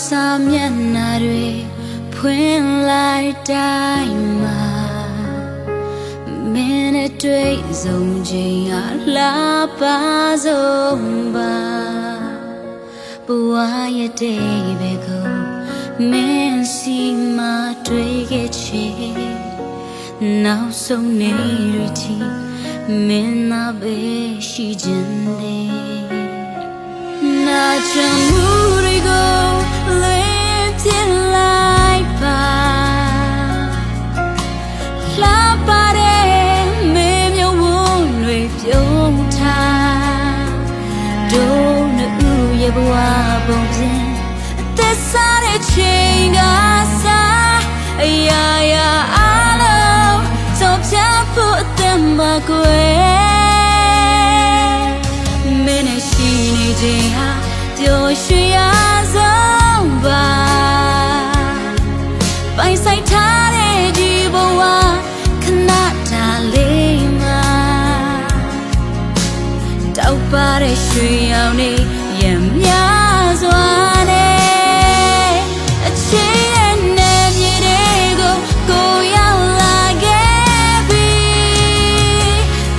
စာမျက်နှာတွေဖွင့်လိုက်တိုင်းမှာမင်းနဲ့တွေ့ဆုံချိန်ဟာလာပါဆုံးပါဘဝရဲ့တဲ့ဘယ်ကိုမင်းစီမတွေ့ခဲ့ချေနောက်ဆုံးနေရတီမင်းနာပဲရှိခြင်းလေနာချမ်းမှုတွေကိုလွင်ပြလိုက်ပါလာပါတဲ့မေမျိုးဝန်းတွေပြုံးထားတို့နှစ်ဦးရဲ့ဘဝပုံပြင်အသက်စားတဲ့ချိန်ကစားအရာရာအားလုံးစောပြဖို့အသက်မှာကွယ်မင်းနဲ့ရှိနေချိန်ဟာပျော်ရွှင်ရဆုံးပါပိုင်ဆိုင်ထားတဲ့ဒီဘဝခဏတာလေးမှာတောက်ပါတဲ့ရွှေရောင်နေရများစွာနဲ့အချင်းနဲ့မြေတွေကိုကိုရောက်လာခဲ့ပြီ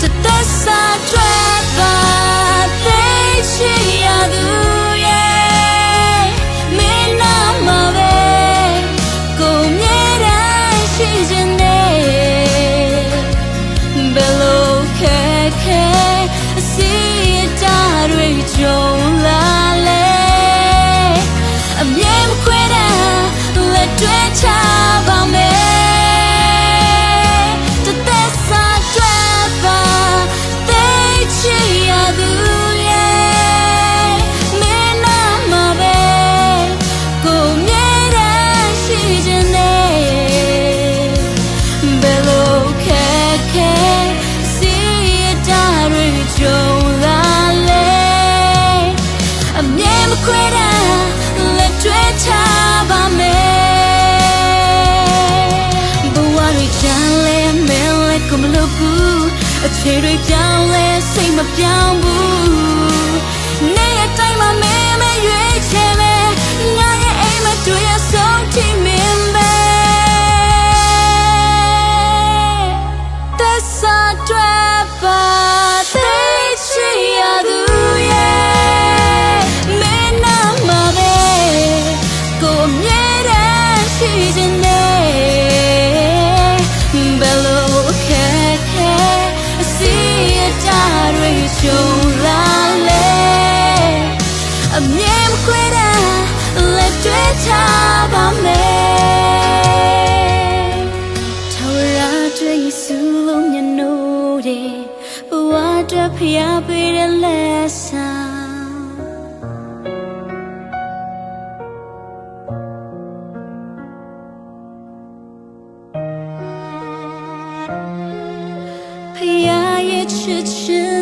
တသက်စာထွက်ပါသိချင်ရသူရဲ့မင်းနာမှာပဲကိုမြဲတမ်းရှိခြင်းနဲ့ဘယ်လိုခဲခဲအစီအတားတွေကြုံလာလဲအမြဲမခွဲတာလက်တွေ့ချပါမယ်တသက်စာထွက်ပါသိချင်ရသူရဲ့မင်းနာမှာပဲကိုမြဲတမ်းရှိခြင်းနဲ့ဘယ်လိုခဲခဲစီတားတွေကြုံလာလဲအမြဲမခွဲတာလက်တွေ့ချပါမယ်ဘဝတွေချမ်းလဲမဲလဲကိုမလို့ဘူးအခြေတွေပြောင်းလဲစိတ်မပြောင်းဘူးနေ့ရက်တိုင်းမှာမဲမဲရွေးချယ်မယ်ငါရဲ့အိမ်မတွေ့ရဆုံးထိမင်းပဲသက်စာထွက်ပါသိချင်ရသူရဲ့မင်းနာမှာပဲကိုမြဲတမ်းရှိခြင်းနဲ့ဘယ်လိုခဲခဲအစီအတားတွေကြုံလာလဲအမြဲမခွဲတာလက်တွေ့ချပါမယ်ထာဝရတွေ့စုလုံးညနိုးတဲ့ဘဝအတွက်ဖျားပေးတဲ့လက်ဆောင်ဖျားရဲ့ချစ်ချင်း